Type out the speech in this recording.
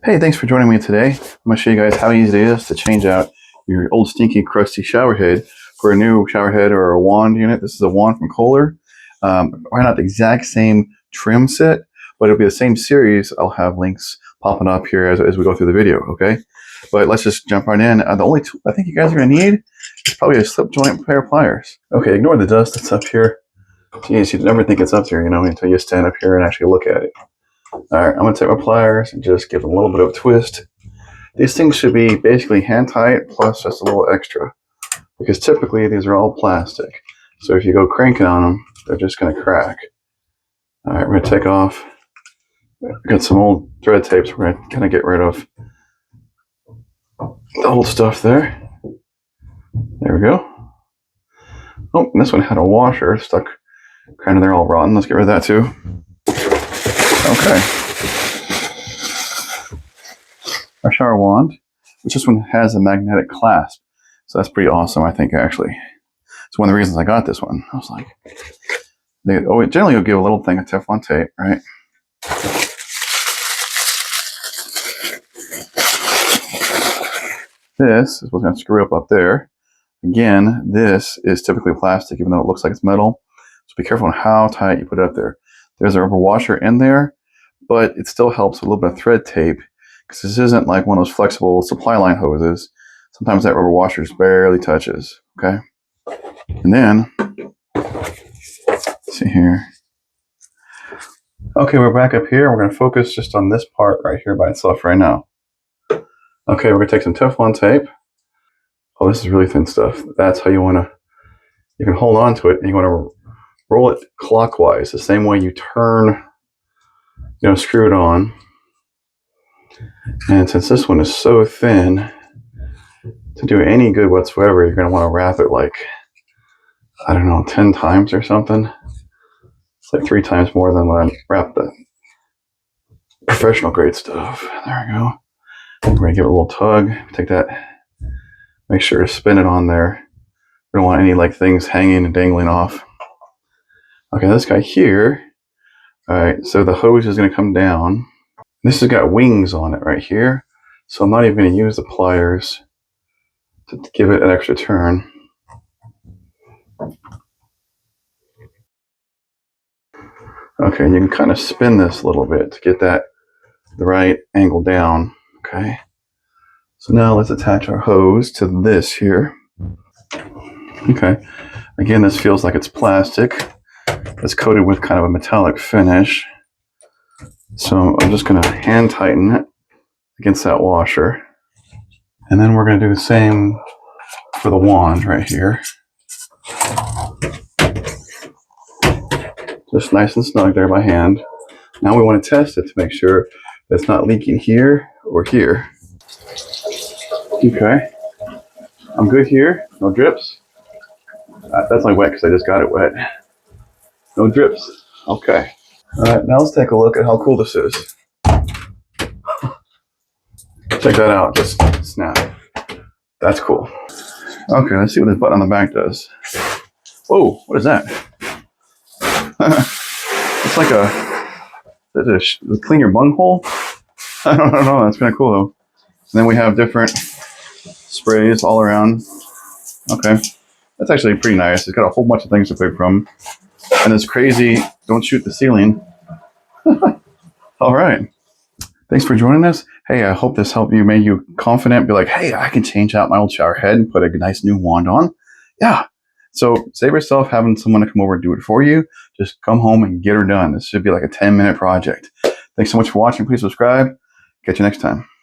Hey, thanks for joining me today. I'm going to show you guys how easy it is to change out your old stinky crusty shower head for a new shower head or a wand unit. This is a wand from Kohler. Probably not the exact same trim set, but it'll be the same series. I'll have links popping up here as we go through the video, okay? But let's just jump right in. The only tool I think you guys are going to need is probably a slip joint pair of pliers. Okay, ignore the dust that's up here. Jeez, you'd never think it's up there, until you stand up here and actually look at it. Alright, I'm going to take my pliers and just give it a little bit of a twist. These things should be basically hand tight plus just a little extra, because typically these are all plastic. So if you go cranking on them, they're just going to crack. Alright, we're going to take off. We've got some old thread tapes we're going to kind of get rid of the old stuff there. There we go. Oh, and this one had a washer stuck kind of there all rotten. Let's get rid of that too. Okay. Our shower wand, which this one has a magnetic clasp. So that's pretty awesome, I think, actually. It's one of the reasons I got this one. I was like, generally you'll give a little thing of Teflon tape, right? This is what's going to screw up there. Again, this is typically plastic, even though it looks like it's metal. So be careful on how tight you put it up there. There's a rubber washer in there, but it still helps with a little bit of thread tape, because this isn't like one of those flexible supply line hoses. Sometimes that rubber washer just barely touches, okay? And then, let's see here. Okay, we're back up here. We're going to focus just on this part right here by itself right now. Okay, we're going to take some Teflon tape. Oh, this is really thin stuff. That's how you can hold on to it, and you want to roll it clockwise, the same way you turn, screw it on. And since this one is so thin, to do any good whatsoever, you're going to want to wrap it like, I don't know, 10 times or something. It's like 3 times more than when I wrap the professional grade stuff. There we go. We're going to give it a little tug. Take that, make sure to spin it on there. We don't want any things hanging and dangling off. Okay, this guy here. All right, so the hose is going to come down. This has got wings on it right here. So I'm not even going to use the pliers to give it an extra turn. Okay, and you can kind of spin this a little bit to get the right angle down. Okay, so now let's attach our hose to this here. Okay, again, this feels like it's plastic. It's coated with kind of a metallic finish. So I'm just going to hand tighten it against that washer. And then we're going to do the same for the wand right here. Just nice and snug there by hand. Now we want to test it to make sure that it's not leaking here or here. Okay. I'm good here. No drips. That's only wet because I just got it wet. No drips. Okay. All right, now let's take a look at how cool this is. Check that out. Just snap. That's cool. Okay, let's see what this button on the back does. Whoa, what is that? It's like a clean your bunghole? I don't know. That's kind of cool though. And then we have different sprays all around. Okay. That's actually pretty nice. It's got a whole bunch of things to pick from. And it's crazy, don't shoot the ceiling. All right. Thanks for joining us. Hey, I hope this helped you, made you confident. Be like, hey, I can change out my old shower head and put a nice new wand on. Yeah. So save yourself having someone to come over and do it for you. Just come home and get her done. This should be like a 10-minute project. Thanks so much for watching. Please subscribe. Catch you next time.